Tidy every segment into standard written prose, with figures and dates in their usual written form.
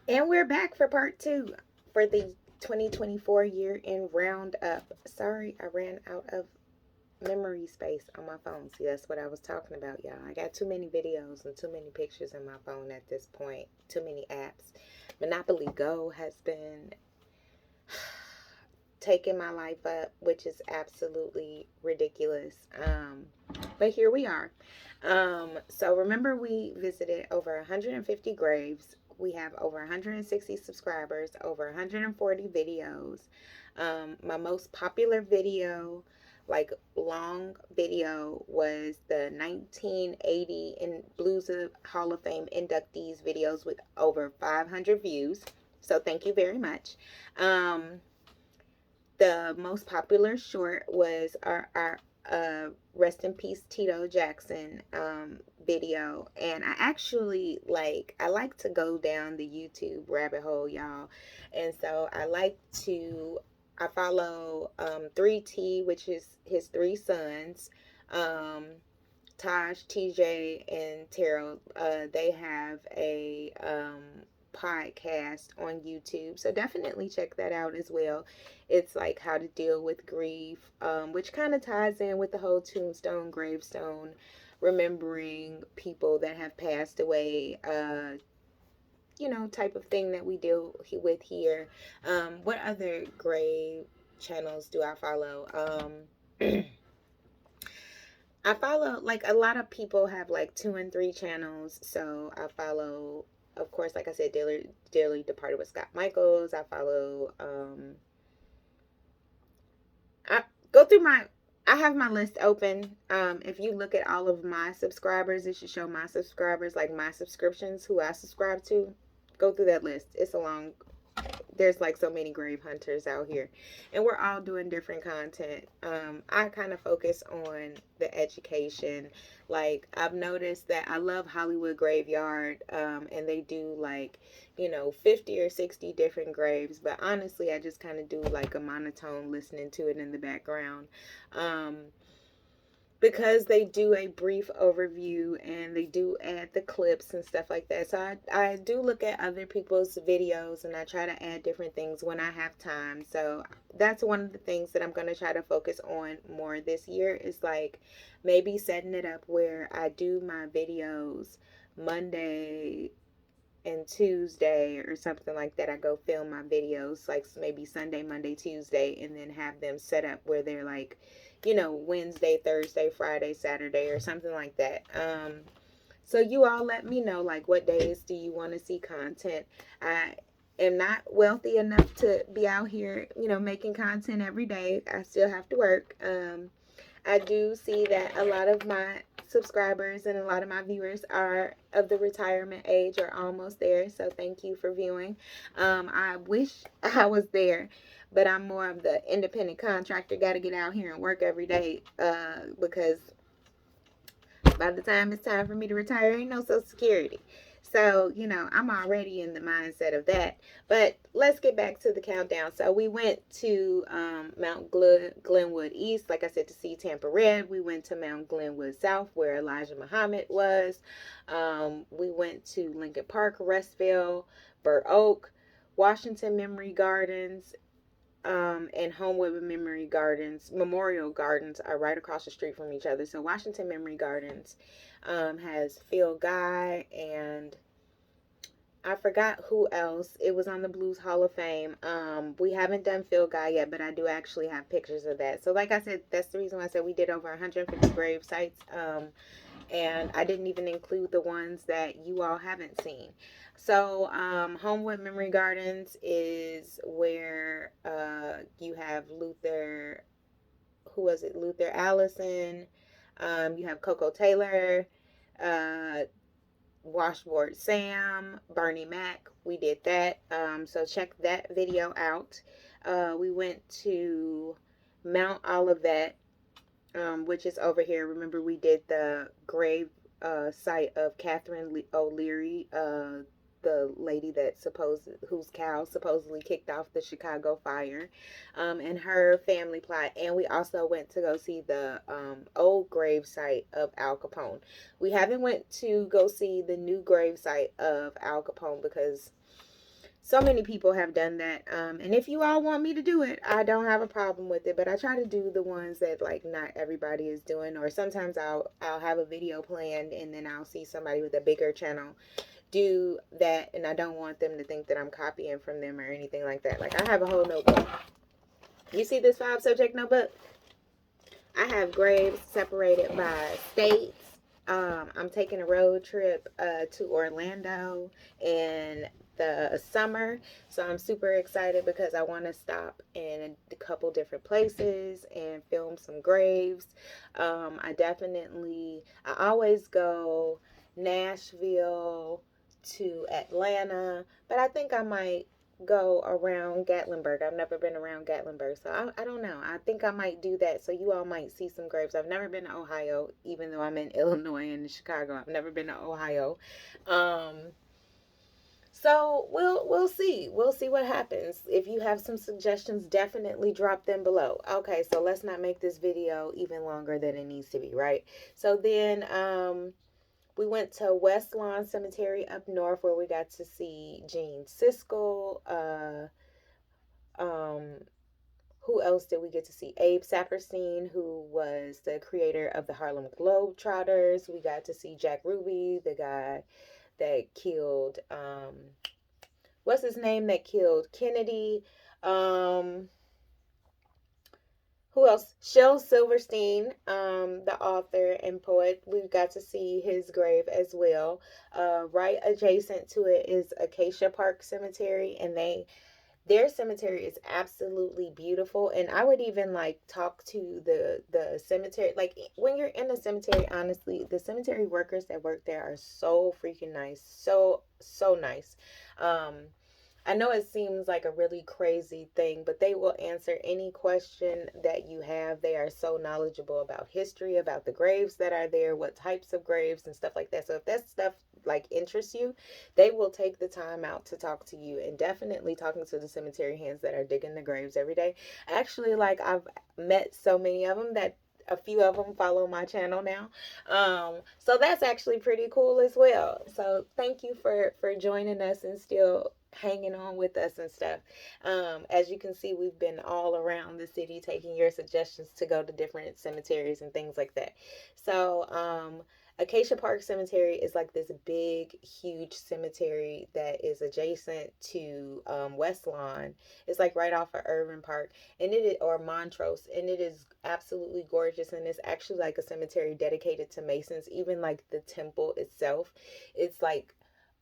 And we're back for part two for the 2024 year in roundup. Sorry, I ran out of memory space on my phone. See, that's what I was talking about, y'all. I got too many videos and too many pictures in my phone at this point, too many apps. Monopoly Go has been taking my life up, which is absolutely ridiculous. But here we are. So remember, we visited over 150 graves. We have over 160 subscribers, over 140 videos. My most popular video, like long video, was the 1980 in Blues Hall of Fame inductees videos with over 500 views. So thank you very much. The most popular short was our rest in peace Tito Jackson video, and I like to go down the YouTube rabbit hole, y'all, and so I follow 3T, which is his three sons, um, Taj, TJ, and Terrell. They have a podcast on YouTube. So definitely check that out as well. It's like how to deal with grief, which kind of ties in with the whole tombstone, gravestone, remembering people that have passed away, type of thing that we deal with here. What other grave channels do I follow? I follow, like, a lot of people have like two and three channels, so I follow, of course, like I said, Dearly Departed with Scott Michaels. I follow, I go through my, I have my list open. If you look at all of my subscribers, it should show my subscribers, like my subscriptions, who I subscribe to. Go through that list. It's a long, there's like so many grave hunters out here, and we're all doing different content. I kind of focus on the education. Like, I've noticed that I love Hollywood Graveyard, and they do like 50 or 60 different graves, but honestly I just kind of do like a monotone listening to it in the background. um, because they do a brief overview and they do add the clips and stuff like that. So I do look at other people's videos and I try to add different things when I have time. So that's one of the things that I'm going to try to focus on more this year, is like maybe setting it up where I do my videos Monday and Tuesday or something like that. I go film my videos like maybe Sunday, Monday, Tuesday, and then have them set up where they're like, Wednesday, Thursday, Friday, Saturday, or something like that. So you all let me know, like, what days do you want to see content. I am not wealthy enough to be out here, making content every day. I still have to work. I do see that a lot of my subscribers and a lot of my viewers are of the retirement age or almost there. So thank you for viewing. I wish I was there, but I'm more of the independent contractor. Got to get out here and work every day, because by the time it's time for me to retire, ain't no Social Security. So, I'm already in the mindset of that. But let's get back to the countdown. So, we went to Mount Glenwood East, like I said, to see Tampa Red. We went to Mount Glenwood South, where Elijah Muhammad was. We went to Lincoln Park, Restville, Burr Oak, Washington Memory Gardens, and Homewood Memory Gardens, Memorial Gardens are right across the street from each other. So Washington Memory Gardens has Phil Guy, and I forgot who else. It was on the Blues Hall of Fame. We haven't done Phil Guy yet, but I do actually have pictures of that. So like I said, that's the reason why I said we did over 150 grave sites. And I didn't even include the ones that you all haven't seen. So, Homewood Memory Gardens is where you have Luther, who was it? Luther Allison. You have Coco Taylor, uh, Washboard Sam, Bernie Mac. We did that. So, check that video out. We went to Mount Olivet, which is over here. Remember, we did the grave site of Catherine O'Leary, the lady that whose cow supposedly kicked off the Chicago fire, and her family plot. And we also went to go see the old grave site of Al Capone. We haven't went to go see the new grave site of Al Capone because So many people have done that. And if you all want me to do it, I don't have a problem with it. But I try to do the ones that like not everybody is doing. Or sometimes I'll have a video planned and then I'll see somebody with a bigger channel do that, and I don't want them to think that I'm copying from them or anything like that. Like I have a whole notebook. You see this 5 subject notebook? I have graves separated by states. I'm taking a road trip to Orlando in the summer, so I'm super excited because I want to stop in a couple different places and film some graves. I always go Nashville to Atlanta, but I think I might go around Gatlinburg. I've never been around Gatlinburg, so I don't know. I think I might do that, so you all might see some graves. I've never been to Ohio, even though I'm in Illinois and Chicago. I've never been to Ohio. So we'll see. We'll see what happens. If you have some suggestions, definitely drop them below. Okay, so let's not make this video even longer than it needs to be, right? So then we went to West Lawn Cemetery up north where we got to see Gene Siskel. Who else did we get to see? Abe Saperstein, who was the creator of the Harlem Globetrotters. We got to see Jack Ruby, the guy that killed, what's his name that killed Kennedy? Who else? Shel Silverstein, the author and poet. We got to see his grave as well. Right adjacent to it is Acacia Park Cemetery, and their cemetery is absolutely beautiful. And I would even like talk to the cemetery. Like when you're in the cemetery, honestly, the cemetery workers that work there are so freaking nice, so nice. I know it seems like a really crazy thing, but they will answer any question that you have. They are so knowledgeable about history, about the graves that are there, what types of graves and stuff like that. So if that stuff like interests you, they will take the time out to talk to you, and definitely talking to the cemetery hands that are digging the graves every day. Actually, like I've met so many of them that a few of them follow my channel now. So that's actually pretty cool as well. So thank you for joining us and still hanging on with us and stuff. As you can see, we've been all around the city taking your suggestions to go to different cemeteries and things like that. So Acacia Park Cemetery is like this big, huge cemetery that is adjacent to West Lawn. It's like right off of Irving Park, and it is, or Montrose, and it is absolutely gorgeous. And it's actually like a cemetery dedicated to Masons. Even like the temple itself, it's like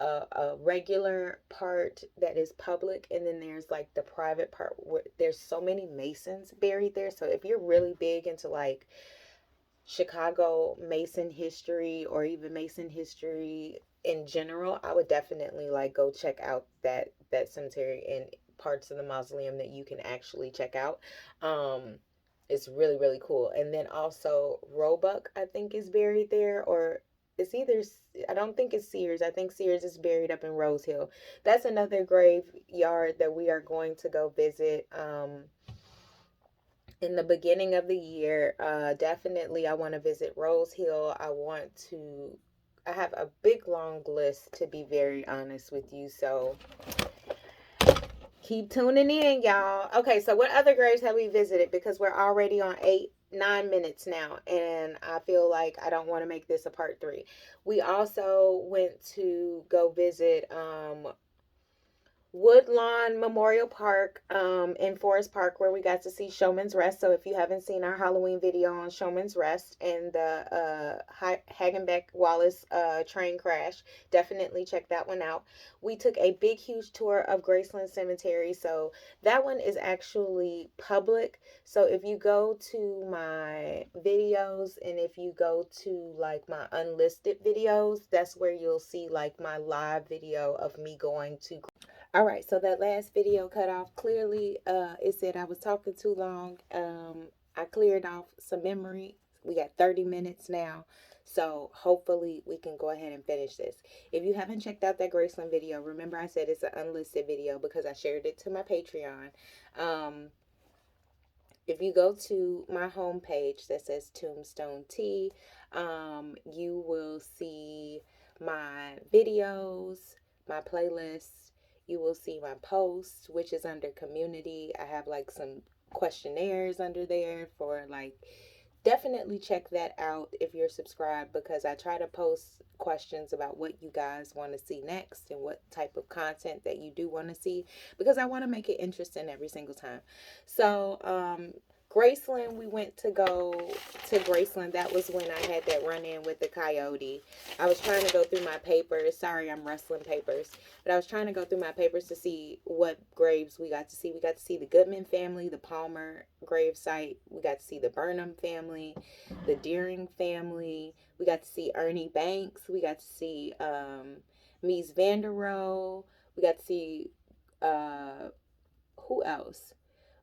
a regular part that is public, and then there's like the private part where there's so many Masons buried there. So if you're really big into like Chicago Mason history or even Mason history in general, I would definitely like go check out that cemetery and parts of the mausoleum that you can actually check out. It's really cool. And then also Roebuck, I think, is buried there, or it's either, I don't think it's Sears. I think Sears is buried up in Rose Hill. That's another graveyard that we are going to go visit. In the beginning of the year, definitely I want to visit Rose Hill. I have a big long list, to be very honest with you. So keep tuning in, y'all. Okay, so what other graves have we visited? Because we're already on 9 minutes now, and I feel like I don't want to make this a part 3. We also went to go visit Woodlawn Memorial Park in Forest Park, where we got to see Showman's Rest. So if you haven't seen our Halloween video on Showman's Rest and the Hagenbeck Wallace train crash, definitely check that one out. We took a big huge tour of Graceland Cemetery. So that one is actually public. So if you go to my videos and if you go to like my unlisted videos, that's where you'll see like my live video of me going to. All right, so that last video cut off. Clearly, it said I was talking too long. I cleared off some memory. We got 30 minutes now, so hopefully we can go ahead and finish this. If you haven't checked out that Graceland video, remember I said it's an unlisted video because I shared it to my Patreon. If you go to my homepage that says Tombstone Tea, you will see my videos, my playlists. You will see my post, which is under community. I have like some questionnaires under there for like, definitely check that out if you're subscribed, because I try to post questions about what you guys want to see next and what type of content that you do want to see, because I want to make it interesting every single time. So Graceland, we went to go to Graceland. That was when I had that run in with the coyote. I was trying to go through my papers. Sorry, I'm rustling papers. But I was trying to go through my papers to see what graves we got to see. We got to see the Goodman family, the Palmer grave site. We got to see the Burnham family, the Deering family. We got to see Ernie Banks. We got to see Mies van der Rohe. We got to see who else?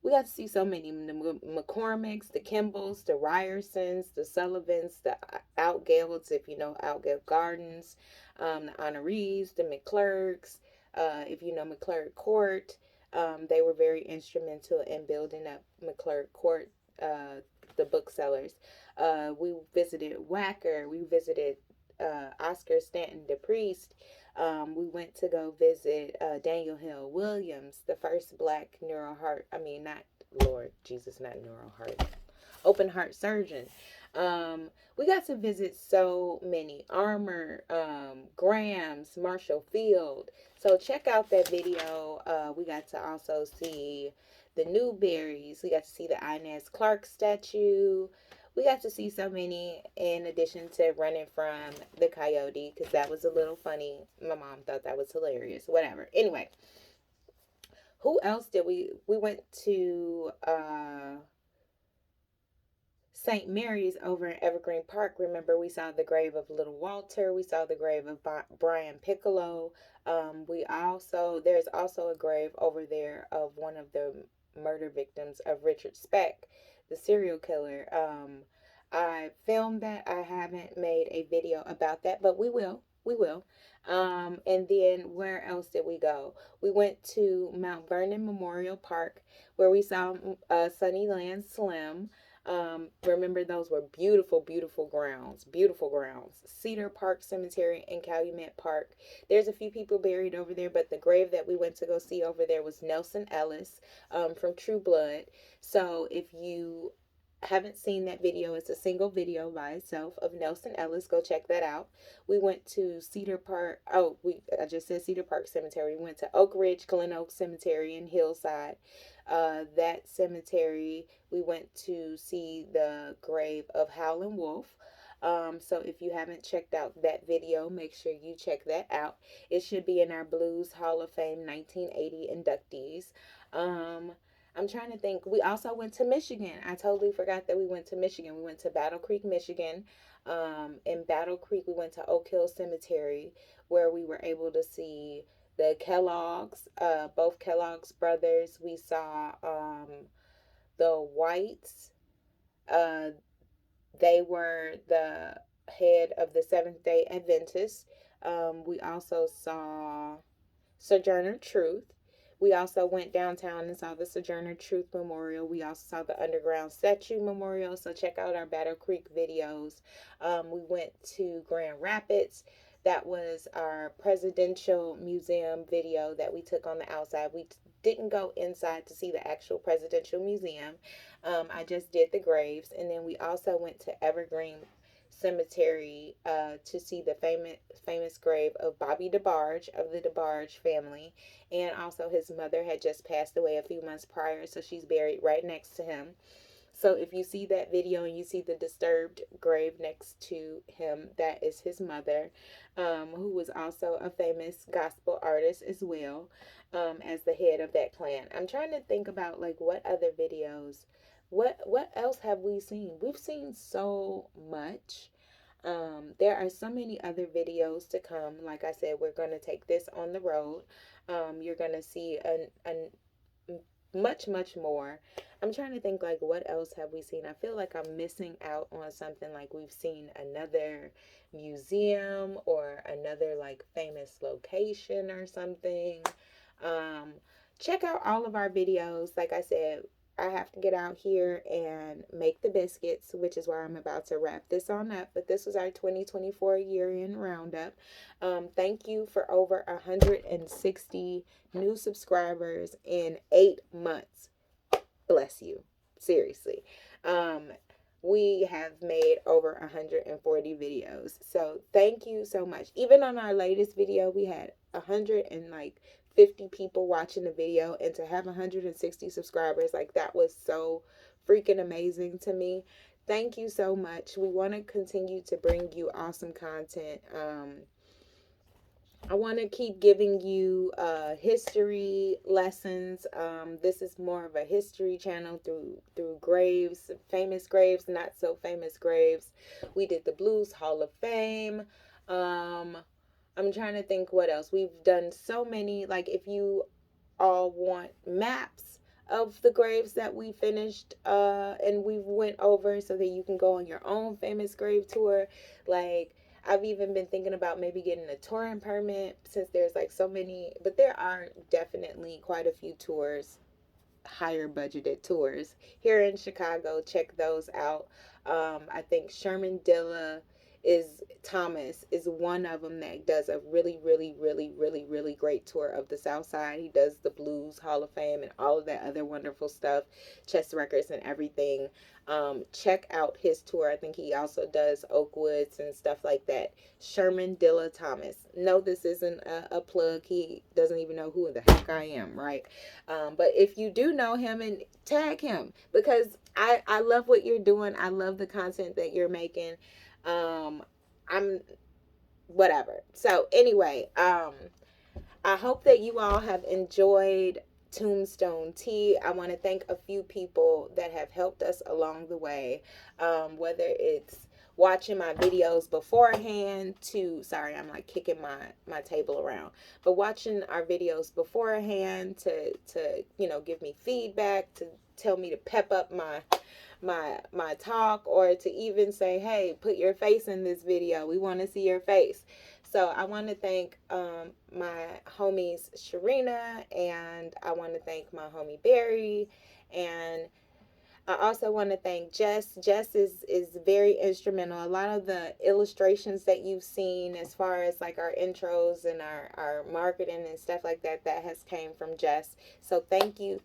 We got to see so many, the McCormicks, the Kimballs, the Ryersons, the Sullivans, the Outgales, if you know Outgale Gardens, the Honorees, the McClurgs, if you know McClurg Court. They were very instrumental in building up McClurg Court, the booksellers. We visited Wacker. We visited Oscar Stanton DePriest. We went to go visit Daniel Hill Williams, the first black neural heart. I mean, not Lord Jesus, not neural heart, open heart surgeon. We got to visit so many Armour, Grams, Marshall Field. So check out that video. We got to also see the Newberries. We got to see the Inez Clark statue. We got to see so many, in addition to running from the coyote, because that was a little funny. My mom thought that was hilarious. Whatever. Anyway, who else did we went to St. Mary's over in Evergreen Park. Remember, we saw the grave of Little Walter. We saw the grave of Brian Piccolo. There's also a grave over there of one of the murder victims of Richard Speck, the serial killer. I filmed that. I haven't made a video about that, but we will. We will. And then where else did we go? We went to Mount Vernon Memorial Park, where we saw Sunnyland Slim. Remember, those were beautiful, beautiful grounds. Beautiful grounds. Cedar Park Cemetery and Calumet Park. There's a few people buried over there, but the grave that we went to go see over there was Nelson Ellis, from True Blood. So if you haven't seen that video, it's a single video by itself of Nelson Ellis. Go check that out. We went to Cedar Park. I just said Cedar Park Cemetery. We went to Oak Ridge, Glen Oak Cemetery in Hillside. That cemetery, we went to see the grave of Howlin' Wolf. So if you haven't checked out that video, make sure you check that out. It should be in our Blues Hall of Fame 1980 inductees. I'm trying to think. We also went to Michigan. I totally forgot that we went to Michigan. We went to Battle Creek, Michigan. In Battle Creek, we went to Oak Hill Cemetery, where we were able to see the Kellogg's, both Kellogg's brothers. We saw the Whites. They were the head of the Seventh Day Adventists. We also saw Sojourner Truth. We also went downtown and saw the Sojourner Truth Memorial. We also saw the Underground Statue Memorial. So check out our Battle Creek videos. We went to Grand Rapids. That was our presidential museum video that we took on the outside. We didn't go inside to see the actual presidential museum. I just did the graves. And then we also went to Evergreen Cemetery to see the famous grave of Bobby DeBarge of the DeBarge family. And also his mother had just passed away a few months prior, so she's buried right next to him. So if you see that video and you see the disturbed grave next to him, that is his mother, who was also a famous gospel artist as well, as the head of that clan. I'm trying to think about like what other videos, what else have we seen? We've seen so much. There are so many other videos to come. Like I said, we're going to take this on the road. You're going to see a much more. I'm trying to think like what else have we seen. I feel like I'm missing out on something, like we've seen another museum or another like famous location or something. Check out all of our videos. Like I said, I have to get out here and make the biscuits, which is where I'm about to wrap this on up. But this was our 2024 year-end roundup. Thank you for over 160 new subscribers in 8 months. Bless you. Seriously. We have made over 140 videos. So thank you so much. Even on our latest video, we had 150 people watching the video, and to have 160 subscribers, like, that was so freaking amazing to me. Thank you so much. We want to continue to bring you awesome content. I want to keep giving you history lessons. This is more of a history channel through graves, famous graves, not so famous graves. We did the Blues Hall of Fame. I'm trying to think what else. We've done so many. Like, if you all want maps of the graves that we finished and we went over, so that you can go on your own famous grave tour, like, I've even been thinking about maybe getting a touring permit, since there's like so many, but there are definitely quite a few tours, higher budgeted tours here in Chicago. Check those out. I think Sherman Dilla is Thomas is one of them that does a really, really, really, really, really great tour of the South Side. He does the Blues Hall of Fame and all of that other wonderful stuff, chess records and everything. Check out his tour. I think he also does Oakwoods and stuff like that. Sherman Dilla Thomas. No, this isn't a plug. He doesn't even know who the heck I am, right? But if you do know him, and tag him, because I love what you're doing. I love the content that you're making. I'm whatever. So anyway, I hope that you all have enjoyed Tombstone Tea. I want to thank a few people that have helped us along the way, whether it's watching my videos beforehand to, sorry, I'm like kicking my table around, but watching our videos beforehand to give me feedback, to tell me to pep up my talk, or to even say, hey, put your face in this video, we want to see your face. So I want to thank my homies Sharina, and I want to thank my homie Barry, and I also want to thank Jess. Jess is very instrumental. A lot of the illustrations that you've seen, as far as like our intros and our marketing and stuff like that, that has came from Jess. So thank you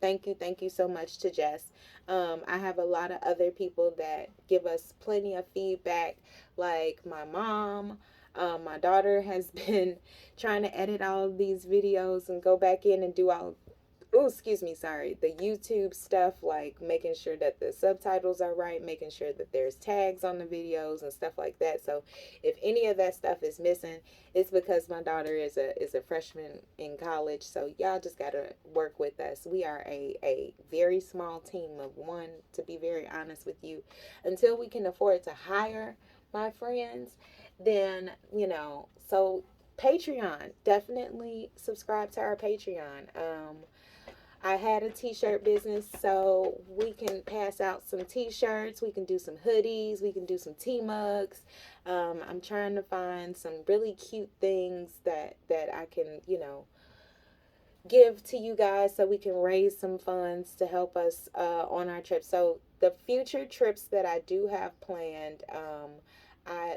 so much to Jess. I have a lot of other people that give us plenty of feedback, like my mom. My daughter has been trying to edit all of these videos and go back in and do all, oh, excuse me, sorry, the YouTube stuff, like making sure that the subtitles are right, making sure that there's tags on the videos and stuff like that. So if any of that stuff is missing, it's because my daughter is a freshman in college. So y'all just gotta work with us. We are a very small team of one, to be very honest with you. Until we can afford to hire my friends, then, so Patreon, definitely subscribe to our Patreon. I had a t-shirt business, so we can pass out some t-shirts, we can do some hoodies, we can do some tea mugs. I'm trying to find some really cute things that I can, give to you guys, so we can raise some funds to help us on our trip. So the future trips that I do have planned,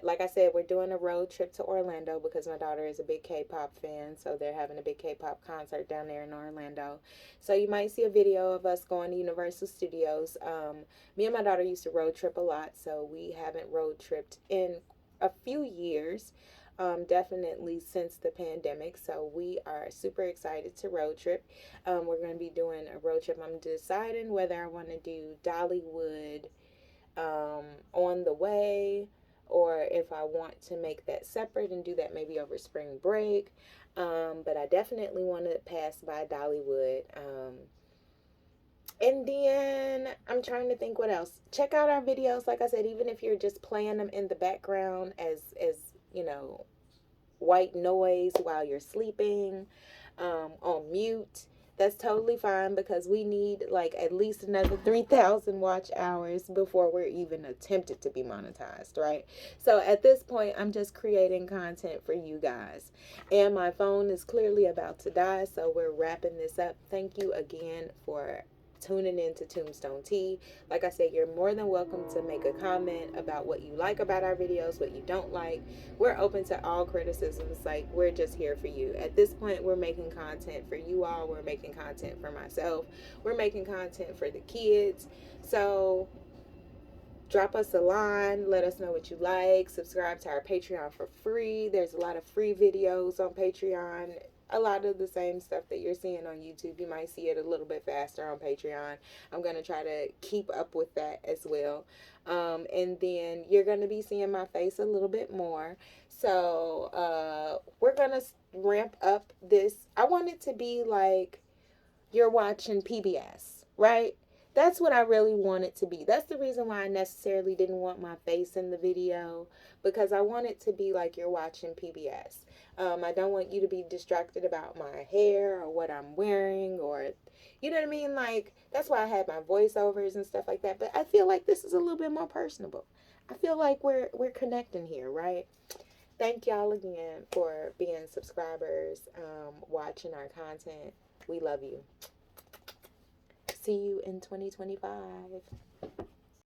like I said, we're doing a road trip to Orlando because my daughter is a big K-pop fan, so they're having a big K-pop concert down there in Orlando. So you might see a video of us going to Universal Studios. Me and my daughter used to road trip a lot, so we haven't road tripped in a few years. Definitely since the pandemic. So we are super excited to road trip. We're going to be doing a road trip. I'm deciding whether I want to do Dollywood on the way, or if I want to make that separate and do that maybe over spring break. But I definitely want to pass by Dollywood. And then I'm trying to think what else. Check out our videos. Like I said, even if you're just playing them in the background as white noise while you're sleeping, on mute, that's totally fine, because we need like at least another 3,000 watch hours before we're even attempted to be monetized, right? So at this point, I'm just creating content for you guys, and my phone is clearly about to die, so we're wrapping this up. Thank you again for tuning into Tombstone Tea. Like I said, you're more than welcome to make a comment about what you like about our videos, what you don't like. We're open to all criticisms. Like, we're just here for you. At this point, we're making content for you all. We're making content for myself. We're making content for the kids. So drop us a line. Let us know what you like. Subscribe to our Patreon for free. There's a lot of free videos on Patreon. A lot of the same stuff that you're seeing on YouTube. You might see it a little bit faster on Patreon. I'm going to try to keep up with that as well. And then you're going to be seeing my face a little bit more. So we're going to ramp up this. I want it to be like you're watching PBS, right? That's what I really want it to be. That's the reason why I necessarily didn't want my face in the video, because I want it to be like you're watching PBS. I don't want you to be distracted about my hair or what I'm wearing, or, you know what I mean? Like, that's why I had my voiceovers and stuff like that. But I feel like this is a little bit more personable. I feel like we're connecting here, right? Thank y'all again for being subscribers, watching our content. We love you. See you in 2025.